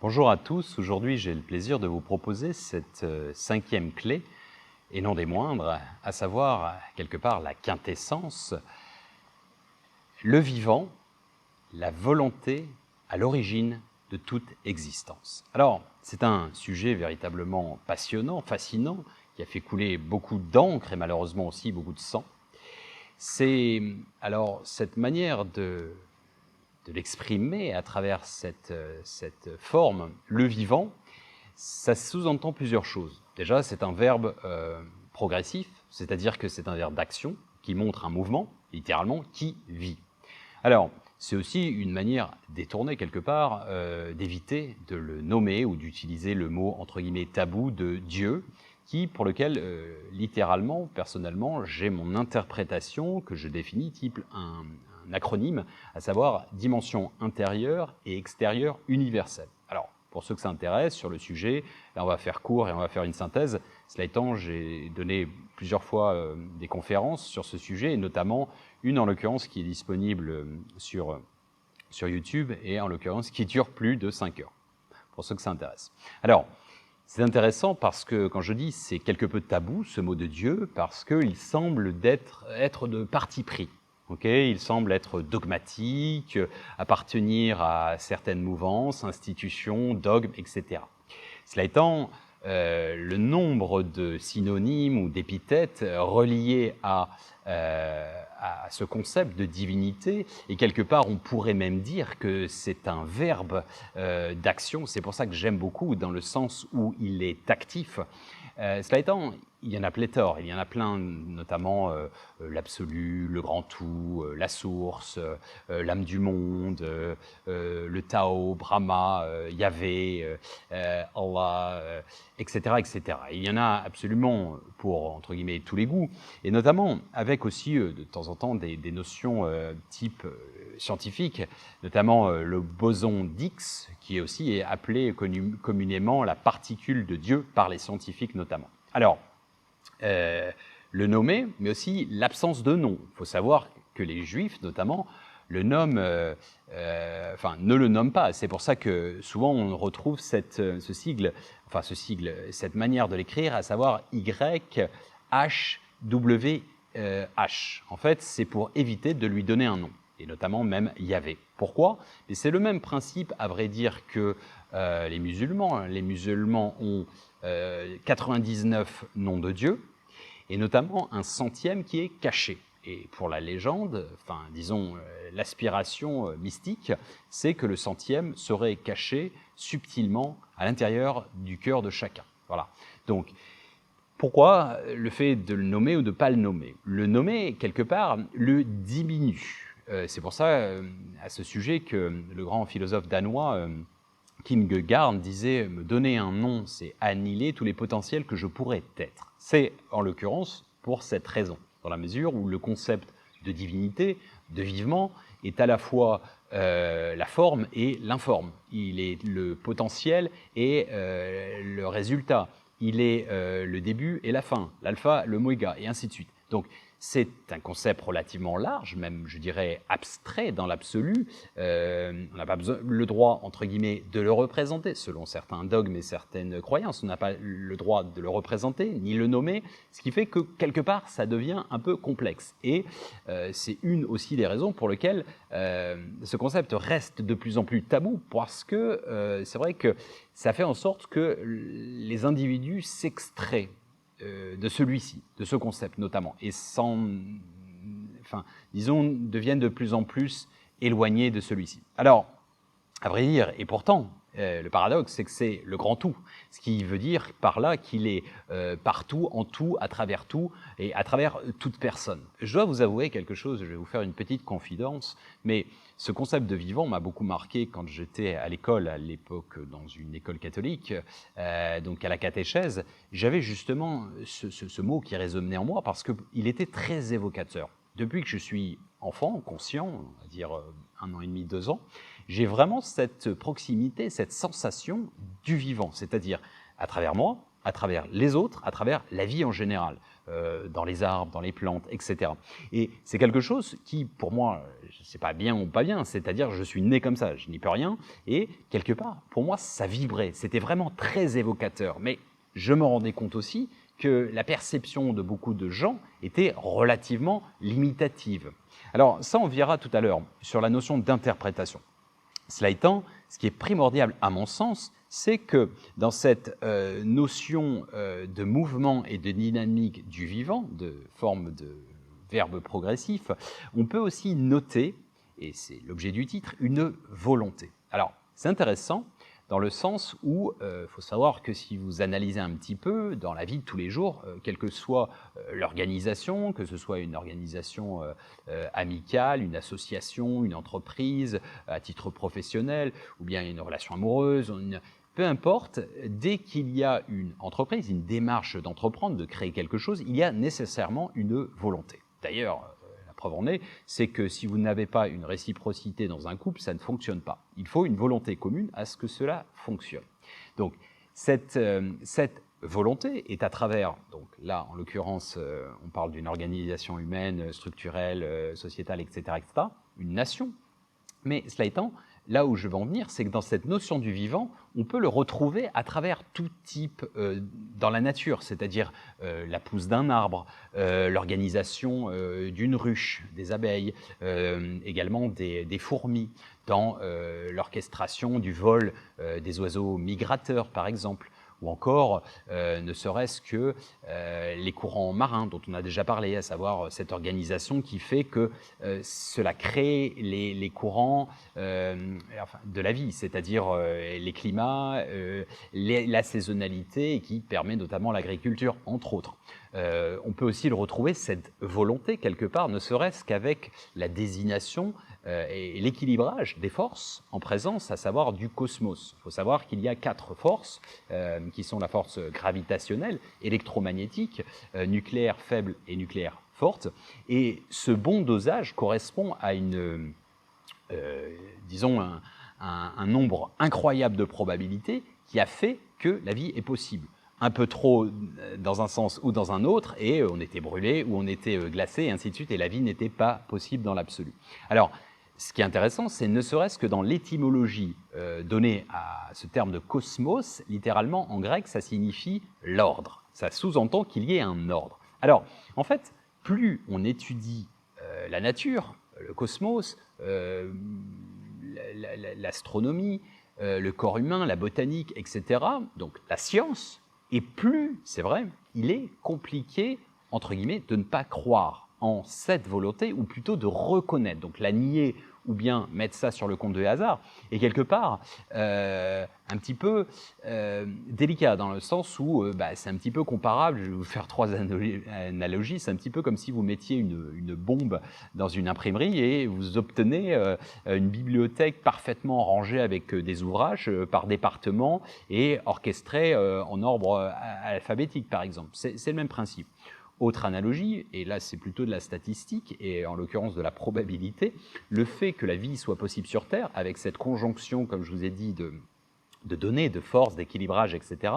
Bonjour à tous, aujourd'hui j'ai le plaisir de vous proposer cette cinquième clé, et non des moindres, à savoir quelque part la quintessence, le vivant, la volonté à l'origine de toute existence. Alors, c'est un sujet véritablement passionnant, fascinant, qui a fait couler beaucoup d'encre et malheureusement aussi beaucoup de sang. C'est alors cette manière de l'exprimer à travers cette forme, le vivant, ça sous-entend plusieurs choses. Déjà, c'est un verbe progressif, c'est-à-dire que c'est un verbe d'action qui montre un mouvement, littéralement, qui vit. Alors, c'est aussi une manière détournée quelque part d'éviter de le nommer ou d'utiliser le mot entre guillemets tabou de Dieu, pour lequel littéralement, personnellement, j'ai mon interprétation que je définis type un acronyme, à savoir dimension intérieure et extérieure universelle. Alors, pour ceux que ça intéresse sur le sujet, là on va faire court et on va faire une synthèse. Cela étant, j'ai donné plusieurs fois des conférences sur ce sujet, et notamment une en l'occurrence qui est disponible sur YouTube, et en l'occurrence qui dure plus de 5 heures, pour ceux que ça intéresse. Alors, c'est intéressant parce que, quand je dis c'est quelque peu tabou, ce mot de Dieu, parce qu'il semble être de parti pris. Okay, il semble être dogmatique, appartenir à certaines mouvances, institutions, dogmes, etc. Cela étant, le nombre de synonymes ou d'épithètes reliés à ce concept de divinité, et quelque part on pourrait même dire que c'est un verbe d'action, c'est pour ça que j'aime beaucoup dans le sens où il est actif. Cela étant, il y en a pléthore, il y en a plein, notamment l'absolu, le grand tout, la source, l'âme du monde, le Tao, Brahma, Yahvé, Allah, etc., etc. Il y en a absolument pour, entre guillemets, tous les goûts, et notamment avec aussi de temps en temps des notions type scientifique, notamment le boson d'Higgs, qui est aussi appelé communément la particule de Dieu par les scientifiques notamment. Alors, le nommer, mais aussi l'absence de nom. Il faut savoir que les Juifs, notamment, le nomment, ne le nomment pas. C'est pour ça que souvent on retrouve cette manière de l'écrire, à savoir YHWH. En fait, c'est pour éviter de lui donner un nom, et notamment même Yahvé. Pourquoi? Et c'est le même principe, à vrai dire, que les musulmans. Les musulmans ont 99 noms de Dieu, et notamment un 100e qui est caché. Et pour la légende, l'aspiration mystique, c'est que le 100e serait caché subtilement à l'intérieur du cœur de chacun. Voilà. Donc, pourquoi le fait de le nommer ou de ne pas le nommer? Le nommer, quelque part, le diminue. C'est pour ça, à ce sujet, que le grand philosophe danois Kierkegaard disait « Me donner un nom, c'est annihiler tous les potentiels que je pourrais être ». C'est, en l'occurrence, pour cette raison, dans la mesure où le concept de divinité, de vivement, est à la fois la forme et l'informe. Il est le potentiel et le résultat. Il est le début et la fin, l'alpha, l'oméga, et ainsi de suite. Donc, c'est un concept relativement large, même, je dirais, abstrait dans l'absolu. On n'a pas besoin, le droit, entre guillemets, de le représenter, selon certains dogmes et certaines croyances. On n'a pas le droit de le représenter, ni le nommer, ce qui fait que, quelque part, ça devient un peu complexe. Et c'est une aussi des raisons pour lesquelles ce concept reste de plus en plus tabou, parce que c'est vrai que ça fait en sorte que les individus s'extraient de celui-ci, de ce concept notamment, et deviennent de plus en plus éloignés de celui-ci. Alors, à vrai dire, et pourtant, le paradoxe, c'est que c'est le grand tout, ce qui veut dire par là qu'il est partout, en tout, à travers tout, et à travers toute personne. Je dois vous avouer quelque chose, je vais vous faire une petite confidence, mais ce concept de vivant m'a beaucoup marqué quand j'étais à l'école, à l'époque dans une école catholique, donc à la catéchèse. J'avais justement ce mot qui résonnait en moi parce qu'il était très évocateur. Depuis que je suis enfant, conscient, on va dire 1 an et demi, 2 ans, j'ai vraiment cette proximité, cette sensation du vivant, c'est-à-dire à travers moi, à travers les autres, à travers la vie en général, dans les arbres, dans les plantes, etc. Et c'est quelque chose qui, pour moi, c'est pas bien ou pas bien, c'est-à-dire je suis né comme ça, je n'y peux rien, et quelque part, pour moi, ça vibrait, c'était vraiment très évocateur, mais je me rendais compte aussi que la perception de beaucoup de gens était relativement limitative. Alors ça, on verra tout à l'heure sur la notion d'interprétation. Cela étant, ce qui est primordial à mon sens, c'est que dans cette notion de mouvement et de dynamique du vivant, de forme de verbe progressif, on peut aussi noter, et c'est l'objet du titre, une volonté. Alors, c'est intéressant dans le sens où il faut savoir que si vous analysez un petit peu dans la vie de tous les jours, quelle que soit l'organisation, que ce soit une organisation amicale, une association, une entreprise à titre professionnel, ou bien une relation amoureuse, peu importe, dès qu'il y a une entreprise, une démarche d'entreprendre, de créer quelque chose, il y a nécessairement une volonté. D'ailleurs, la preuve en est, c'est que si vous n'avez pas une réciprocité dans un couple, ça ne fonctionne pas. Il faut une volonté commune à ce que cela fonctionne. Donc, cette volonté est à travers, donc là, en l'occurrence, on parle d'une organisation humaine, structurelle, sociétale, etc., une nation. Mais cela étant, là où je veux en venir, c'est que dans cette notion du vivant, on peut le retrouver à travers tout type dans la nature, c'est-à-dire la pousse d'un arbre, l'organisation d'une ruche, des abeilles, également des fourmis, dans l'orchestration du vol des oiseaux migrateurs, par exemple, ou encore ne serait-ce que les courants marins dont on a déjà parlé, à savoir cette organisation qui fait que cela crée les courants de la vie, c'est-à-dire les climats, la saisonnalité, et qui permet notamment l'agriculture, entre autres. On peut aussi le retrouver, cette volonté, quelque part, ne serait-ce qu'avec la désignation et l'équilibrage des forces en présence, à savoir du cosmos. Il faut savoir qu'il y a 4 forces qui sont la force gravitationnelle, électromagnétique, nucléaire faible et nucléaire forte. Et ce bon dosage correspond à disons un nombre incroyable de probabilités qui a fait que la vie est possible. Un peu trop dans un sens ou dans un autre, et on était brûlé ou on était glacé, et ainsi de suite, et la vie n'était pas possible dans l'absolu. Alors, ce qui est intéressant, c'est ne serait-ce que dans l'étymologie donnée à ce terme de cosmos, littéralement en grec, ça signifie l'ordre. Ça sous-entend qu'il y ait un ordre. Alors, en fait, plus on étudie la nature, le cosmos, l'astronomie, le corps humain, la botanique, etc., donc la science, et plus, c'est vrai, il est compliqué, entre guillemets, de ne pas croire en cette volonté, ou plutôt de reconnaître, donc la nier ou bien mettre ça sur le compte de hasard, est quelque part un petit peu délicat, dans le sens où c'est un petit peu comparable, je vais vous faire 3 analogies, c'est un petit peu comme si vous mettiez une bombe dans une imprimerie et vous obtenez une bibliothèque parfaitement rangée avec des ouvrages par département et orchestrée en ordre alphabétique, par exemple. C'est le même principe. Autre analogie, et là c'est plutôt de la statistique, et en l'occurrence de la probabilité, le fait que la vie soit possible sur Terre, avec cette conjonction, comme je vous ai dit, de données, de forces, d'équilibrage, etc.,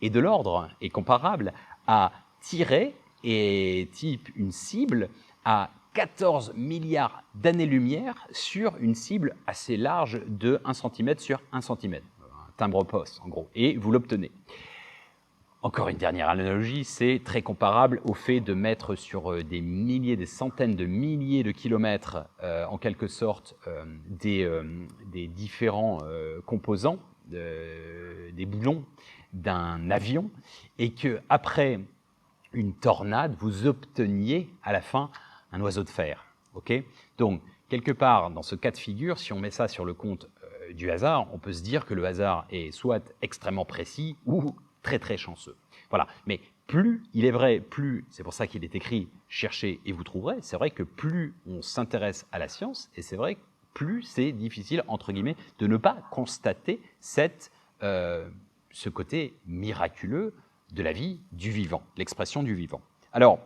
est de l'ordre, est comparable à tirer, et type une cible, à 14 milliards d'années-lumière sur une cible assez large de 1 cm sur 1 cm, un timbre-poste en gros, et vous l'obtenez. Encore une dernière analogie, c'est très comparable au fait de mettre sur des milliers, des centaines de milliers de kilomètres, en quelque sorte, des différents composants, des boulons d'un avion, et qu'après une tornade, vous obteniez à la fin un oiseau de fer. Okay ? Donc, quelque part, dans ce cas de figure, si on met ça sur le compte du hasard, on peut se dire que le hasard est soit extrêmement précis ou très très chanceux. Voilà. Mais plus, il est vrai, plus, c'est pour ça qu'il est écrit « cherchez et vous trouverez », c'est vrai que plus on s'intéresse à la science, et c'est vrai que plus c'est difficile, entre guillemets, de ne pas constater ce côté miraculeux de la vie, du vivant, l'expression du vivant. Alors,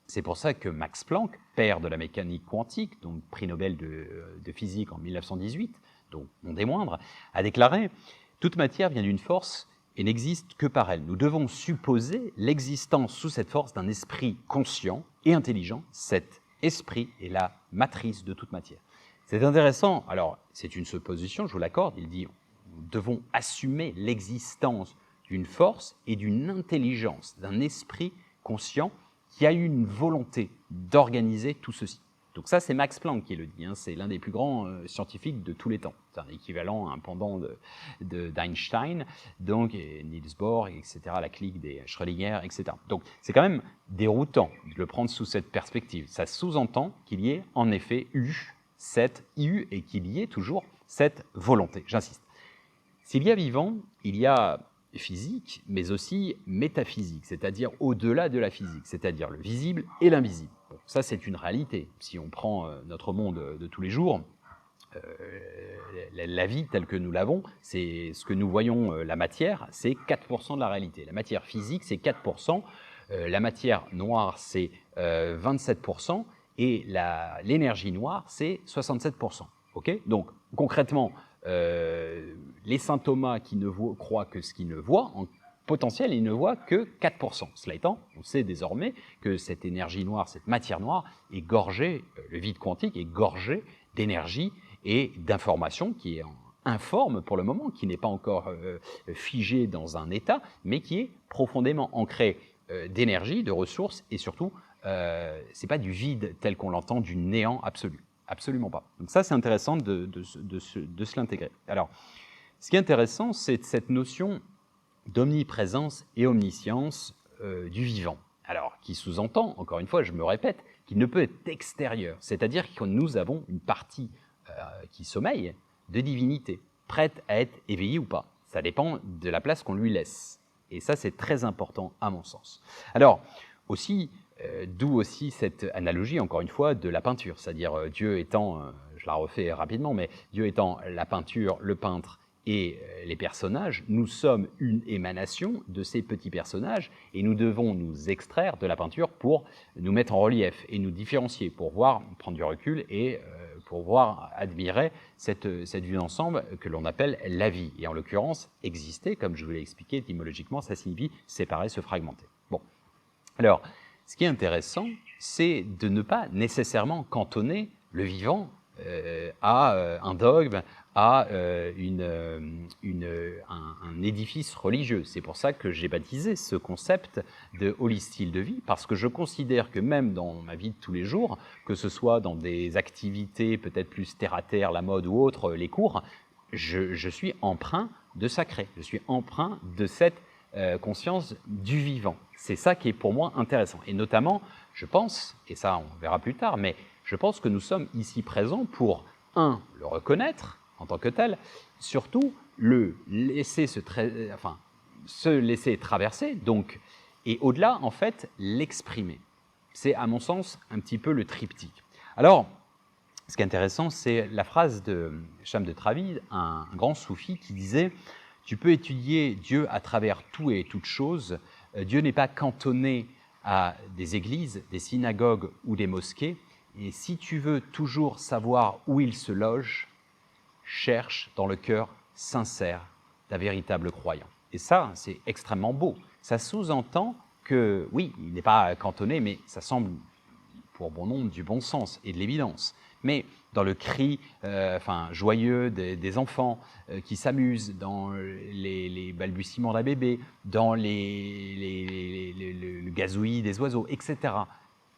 c'est pour ça que Max Planck, père de la mécanique quantique, donc prix Nobel de physique en 1918, donc non des moindres, a déclaré « Toute matière vient d'une force et n'existe que par elle. Nous devons supposer l'existence sous cette force d'un esprit conscient et intelligent. Cet esprit est la matrice de toute matière. C'est intéressant. Alors, c'est une supposition, je vous l'accorde. Il dit nous devons assumer l'existence d'une force et d'une intelligence, d'un esprit conscient qui a eu une volonté d'organiser tout ceci. Donc ça, c'est Max Planck qui le dit, hein. C'est l'un des plus grands scientifiques de tous les temps. C'est un équivalent, un pendant d'Einstein, donc et Niels Bohr, etc., la clique des Schrödinger, etc. Donc c'est quand même déroutant de le prendre sous cette perspective. Ça sous-entend qu'il y ait en effet eu et qu'il y ait toujours cette volonté, j'insiste. S'il y a vivant, il y a physique, mais aussi métaphysique, c'est-à-dire au-delà de la physique, c'est-à-dire le visible et l'invisible. Bon, ça, c'est une réalité. Si on prend notre monde de tous les jours, la vie telle que nous l'avons, c'est ce que nous voyons, la matière, c'est 4% de la réalité. La matière physique, c'est 4%, la matière noire, c'est 27%, et l'énergie noire, c'est 67%. Okay, donc, concrètement, les saint Thomas qui ne croient que ce qu'ils ne voient, en potentiel, ils ne voient que 4%. Cela étant, on sait désormais que cette énergie noire, cette matière noire, est gorgée, le vide quantique est gorgé d'énergie et d'information qui est informe pour le moment, qui n'est pas encore figée dans un état, mais qui est profondément ancrée d'énergie, de ressources, et surtout, ce n'est pas du vide tel qu'on l'entend, du néant absolu. Absolument pas. Donc ça, c'est intéressant de se l'intégrer. Alors, ce qui est intéressant, c'est cette notion d'omniprésence et omniscience du vivant. Alors, qui sous-entend, encore une fois, je me répète, qu'il ne peut être extérieur. C'est-à-dire que nous avons une partie qui sommeille de divinité, prête à être éveillée ou pas. Ça dépend de la place qu'on lui laisse. Et ça, c'est très important à mon sens. Alors, aussi, d'où aussi cette analogie, encore une fois, de la peinture, c'est-à-dire Dieu étant, je la refais rapidement, mais Dieu étant la peinture, le peintre et les personnages, nous sommes une émanation de ces petits personnages et nous devons nous extraire de la peinture pour nous mettre en relief et nous différencier, pour voir, prendre du recul et pour voir, admirer cette vue d'ensemble que l'on appelle la vie. Et en l'occurrence, exister, comme je vous l'ai expliqué étymologiquement, ça signifie séparer, se fragmenter. Bon, alors, ce qui est intéressant, c'est de ne pas nécessairement cantonner le vivant à un dogme, à un édifice religieux. C'est pour ça que j'ai baptisé ce concept de holy style de vie, parce que je considère que même dans ma vie de tous les jours, que ce soit dans des activités peut-être plus terre-à-terre, la mode ou autre, les cours, je suis empreint de sacré, je suis empreint de cette conscience du vivant. C'est ça qui est pour moi intéressant. Et notamment, je pense, et ça on verra plus tard, mais je pense que nous sommes ici présents pour, le reconnaître en tant que tel, surtout le laisser se laisser traverser, donc, et au-delà, en fait, l'exprimer. C'est, à mon sens, un petit peu le triptyque. Alors, ce qui est intéressant, c'est la phrase de Cham de Travide, un grand soufi, qui disait « Tu peux étudier Dieu à travers tout et toute chose. Dieu n'est pas cantonné à des églises, des synagogues ou des mosquées. Et si tu veux toujours savoir où il se loge, cherche dans le cœur sincère d'un véritable croyant. » Et ça, c'est extrêmement beau. Ça sous-entend que, oui, il n'est pas cantonné, mais ça semble, pour bon nombre, du bon sens et de l'évidence. Mais dans le cri joyeux des enfants qui s'amusent, dans les balbutiements d'un bébé, dans le gazouillis des oiseaux, etc.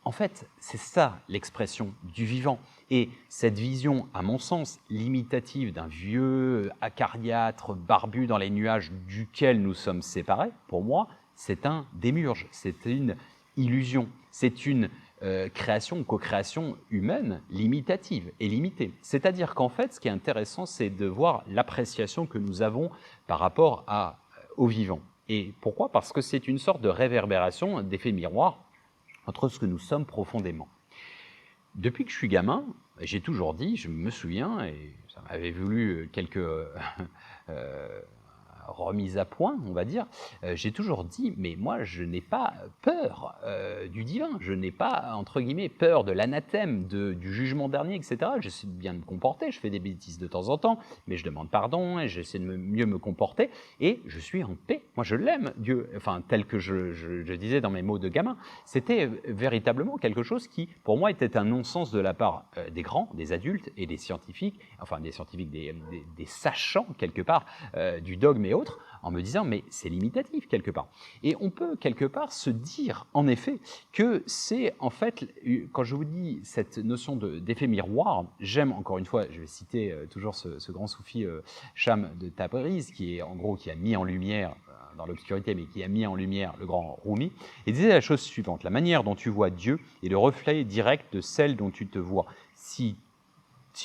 En fait, c'est ça l'expression du vivant. Et cette vision, à mon sens, limitative d'un vieux acariâtre barbu dans les nuages duquel nous sommes séparés, pour moi, c'est un démiurge, c'est une illusion, c'est une création, co-création humaine limitative et limitée. C'est-à-dire qu'en fait, ce qui est intéressant, c'est de voir l'appréciation que nous avons par rapport au vivant. Et pourquoi ? Parce que c'est une sorte de réverbération, d'effet miroir entre ce que nous sommes profondément. Depuis que je suis gamin, j'ai toujours dit, je me souviens, et ça m'avait voulu quelques remise à point, on va dire, j'ai toujours dit, mais moi, je n'ai pas peur du divin, je n'ai pas, entre guillemets, peur de l'anathème, du jugement dernier, etc. J'essaie de bien me comporter, je fais des bêtises de temps en temps, mais je demande pardon et j'essaie de mieux me comporter, et je suis en paix. Moi, je l'aime, Dieu, enfin, tel que je disais dans mes mots de gamin. C'était véritablement quelque chose qui, pour moi, était un non-sens de la part des grands, des adultes et des scientifiques, enfin des scientifiques, des sachants quelque part du dogme et autres, en me disant mais c'est limitatif quelque part. Et on peut quelque part se dire en effet que c'est en fait, quand je vous dis cette notion d'effet miroir, j'aime encore une fois, je vais citer toujours ce grand soufi Cham de Tabriz, qui est en gros qui a mis en lumière dans l'obscurité, mais qui a mis en lumière le grand Rumi, et disait la chose suivante: la manière dont tu vois Dieu est le reflet direct de celle dont tu te vois. Si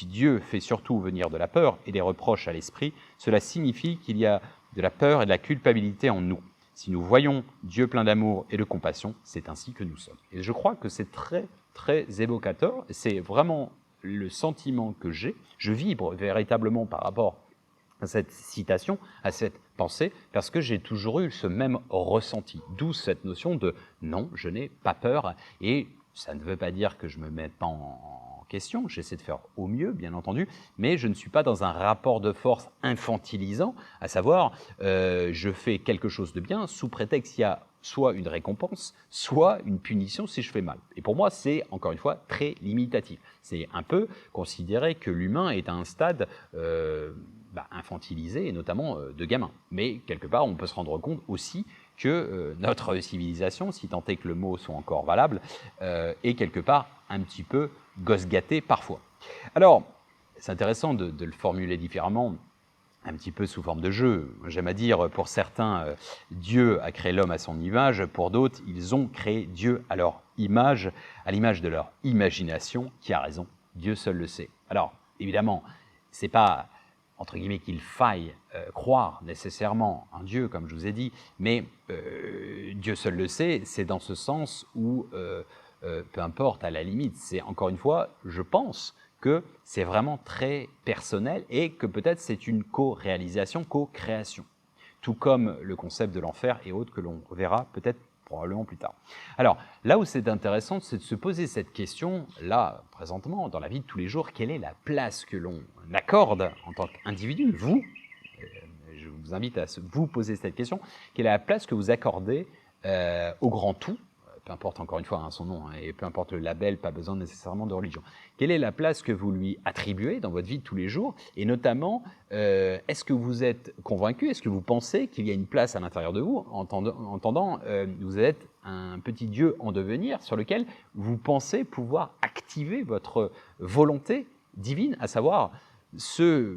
Dieu fait surtout venir de la peur et des reproches à l'esprit, cela signifie qu'il y a de la peur et de la culpabilité en nous. Si nous voyons Dieu plein d'amour et de compassion, c'est ainsi que nous sommes. Et je crois que c'est très, très évocateur. C'est vraiment le sentiment que j'ai. Je vibre véritablement par rapport à cette citation, à cette pensée, parce que j'ai toujours eu ce même ressenti. D'où cette notion de « non, je n'ai pas peur ». Et ça ne veut pas dire que je me mets pas en question, j'essaie de faire au mieux, bien entendu, mais je ne suis pas dans un rapport de force infantilisant, à savoir, je fais quelque chose de bien sous prétexte qu'il y a soit une récompense, soit une punition si je fais mal. Et pour moi, c'est, encore une fois, très limitatif. C'est un peu considérer que l'humain est à un stade infantilisé, et notamment de gamin. Mais quelque part, on peut se rendre compte aussi que notre civilisation, si tant est que le mot soit encore valable, est quelque part un petit peu gosse gâté parfois. Alors, c'est intéressant de le formuler différemment, un petit peu sous forme de jeu. J'aime à dire, pour certains, Dieu a créé l'homme à son image, pour d'autres, ils ont créé Dieu à leur image, à l'image de leur imagination. Qui a raison? Dieu seul le sait. Alors, évidemment, c'est pas, entre guillemets, qu'il faille croire nécessairement en Dieu, comme je vous ai dit, mais Dieu seul le sait, c'est dans ce sens où, peu importe, à la limite, c'est encore une fois, je pense que c'est vraiment très personnel et que peut-être c'est une co-réalisation, co-création. Tout comme le concept de l'enfer et autres que l'on verra peut-être probablement plus tard. Alors, là où c'est intéressant, c'est de se poser cette question, là, présentement, dans la vie de tous les jours, quelle est la place que l'on accorde en tant qu'individu, vous, je vous invite à vous poser cette question, quelle est la place que vous accordez au grand tout, peu importe encore une fois son nom, et peu importe le label, pas besoin nécessairement de religion. Quelle est la place que vous lui attribuez dans votre vie de tous les jours? Et notamment, est-ce que vous êtes convaincu, est-ce que vous pensez qu'il y a une place à l'intérieur de vous, entendant vous êtes un petit Dieu en devenir sur lequel vous pensez pouvoir activer votre volonté divine, à savoir cette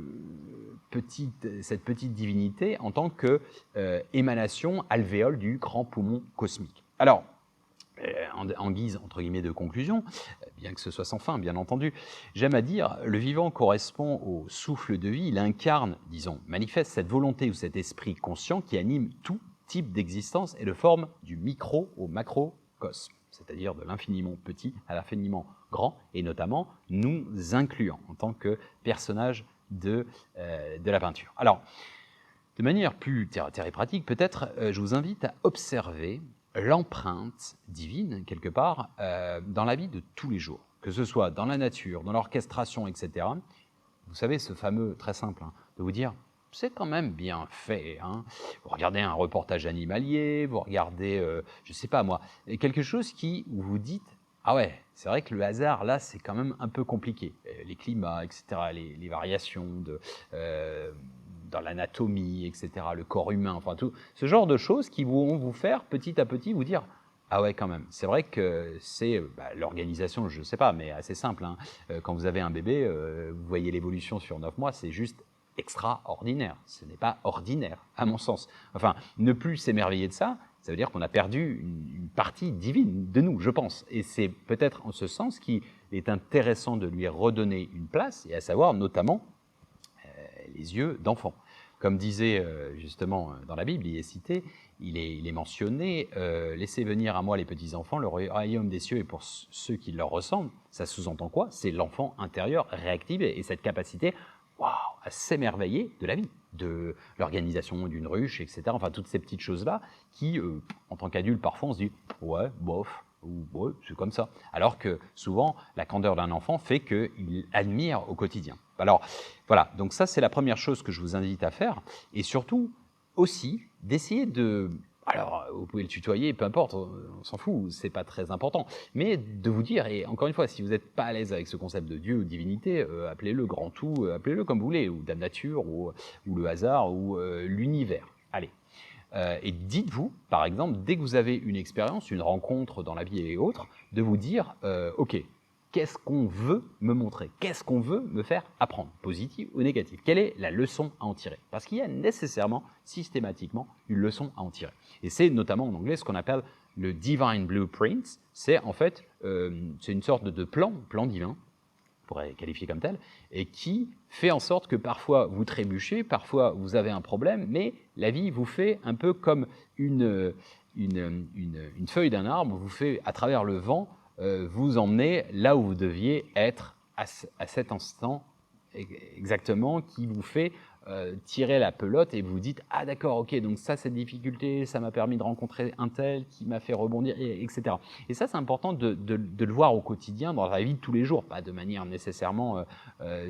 petite divinité en tant qu'émanation alvéole du grand poumon cosmique. Alors, en guise, entre guillemets, de conclusion, bien que ce soit sans fin, bien entendu, j'aime à dire, le vivant correspond au souffle de vie, il incarne, disons, manifeste cette volonté ou cet esprit conscient qui anime tout type d'existence et de forme du micro au macrocosme, c'est-à-dire de l'infiniment petit à l'infiniment grand, et notamment nous incluant en tant que personnages de la peinture. Alors, de manière plus terre à terre et pratique, peut-être, je vous invite à observer l'empreinte divine, quelque part, dans la vie de tous les jours, que ce soit dans la nature, dans l'orchestration, etc. Vous savez, ce fameux, très simple, de vous dire, c'est quand même bien fait. Vous regardez un reportage animalier, vous regardez, je ne sais pas moi, quelque chose où vous dites, ah ouais, c'est vrai que le hasard, là, c'est quand même un peu compliqué. Les climats, etc., les variations dans l'anatomie, etc., le corps humain, enfin tout, ce genre de choses qui vont vous faire petit à petit vous dire « Ah ouais, quand même, c'est vrai que c'est l'organisation, je ne sais pas, mais assez simple. Quand vous avez un bébé, vous voyez l'évolution sur 9 mois, c'est juste extraordinaire. Ce n'est pas ordinaire, à mon sens. Enfin, ne plus s'émerveiller de ça, ça veut dire qu'on a perdu une partie divine de nous, je pense. Et c'est peut-être en ce sens qu'il est intéressant de lui redonner une place, et à savoir notamment les yeux d'enfant. Comme disait justement dans la Bible, il est cité, il est mentionné « Laissez venir à moi les petits-enfants, le royaume des cieux est pour ceux qui leur ressemblent ». Ça sous-entend quoi? C'est l'enfant intérieur réactivé et cette capacité waouh, à s'émerveiller de la vie, de l'organisation d'une ruche, etc. Enfin, toutes ces petites choses-là qui, en tant qu'adulte, parfois, on se dit « ouais, bof », ou « ouais, c'est comme ça ». Alors que souvent, la candeur d'un enfant fait qu'il admire au quotidien. Alors, voilà, donc ça, c'est la première chose que je vous invite à faire. Et surtout, aussi, d'essayer de... Alors, vous pouvez le tutoyer, peu importe, on s'en fout, c'est pas très important. Mais de vous dire, et encore une fois, si vous n'êtes pas à l'aise avec ce concept de Dieu ou de divinité, appelez-le grand tout, appelez-le comme vous voulez, ou Dame Nature, ou le hasard, ou l'univers. Allez. Et dites-vous, par exemple, dès que vous avez une expérience, une rencontre dans la vie et autres, de vous dire, ok, qu'est-ce qu'on veut me montrer? Qu'est-ce qu'on veut me faire apprendre? Positif ou négatif? Quelle est la leçon à en tirer? Parce qu'il y a nécessairement, systématiquement, une leçon à en tirer. Et c'est notamment en anglais ce qu'on appelle le Divine Blueprint. C'est en fait, c'est une sorte de plan divin, on pourrait qualifier comme tel, et qui fait en sorte que parfois vous trébuchez, parfois vous avez un problème, mais la vie vous fait un peu comme une feuille d'un arbre, vous fait à travers le vent, vous emmener là où vous deviez être à cet instant exactement, qui vous fait tirer la pelote et vous dites « Ah d'accord, ok, donc ça, cette difficulté, ça m'a permis de rencontrer un tel qui m'a fait rebondir, etc. » Et ça, c'est important de le voir au quotidien, dans la vie de tous les jours, pas de manière nécessairement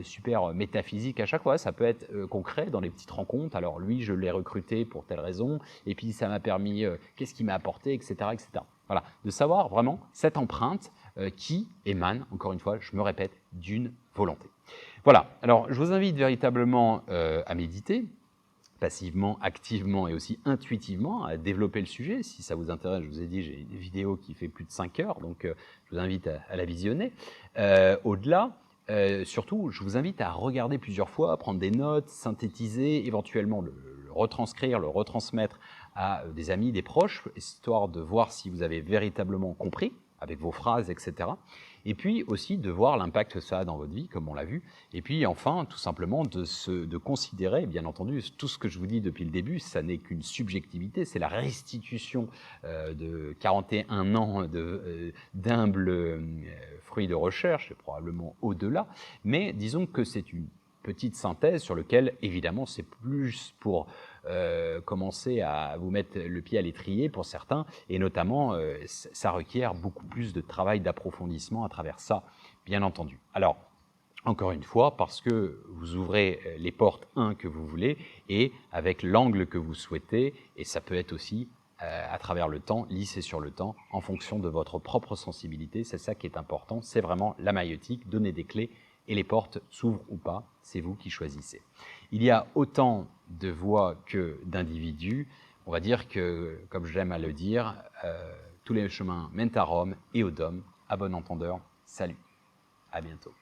super métaphysique à chaque fois. Ça peut être concret dans les petites rencontres. Alors lui, je l'ai recruté pour telle raison, et puis ça m'a permis, qu'est-ce qui m'a apporté, etc., etc. Voilà, de savoir vraiment cette empreinte qui émane, encore une fois, je me répète, d'une volonté. Voilà, alors je vous invite véritablement à méditer, passivement, activement et aussi intuitivement, à développer le sujet. Si ça vous intéresse, je vous ai dit, j'ai une vidéo qui fait plus de 5 heures, donc je vous invite à la visionner. Au-delà, surtout, je vous invite à regarder plusieurs fois, prendre des notes, synthétiser, éventuellement le retranscrire, le retransmettre à des amis, des proches, histoire de voir si vous avez véritablement compris, avec vos phrases, etc. Et puis aussi de voir l'impact que ça a dans votre vie, comme on l'a vu. Et puis enfin, tout simplement, de considérer, bien entendu, tout ce que je vous dis depuis le début, ça n'est qu'une subjectivité, c'est la restitution de 41 ans d'humbles fruits de recherche, et probablement au-delà, mais disons que c'est une petite synthèse sur laquelle, évidemment, c'est plus pour commencer à vous mettre le pied à l'étrier pour certains, et notamment, ça requiert beaucoup plus de travail d'approfondissement à travers ça, bien entendu. Alors, encore une fois, parce que vous ouvrez les portes, que vous voulez, et avec l'angle que vous souhaitez, et ça peut être aussi à travers le temps, lissé sur le temps, en fonction de votre propre sensibilité. C'est ça qui est important, c'est vraiment la maïeutique, donner des clés, et les portes s'ouvrent ou pas, c'est vous qui choisissez. Il y a autant de voix que d'individus. On va dire que, comme j'aime à le dire, tous les chemins mènent à Rome et au Dôme. À bon entendeur, salut, à bientôt.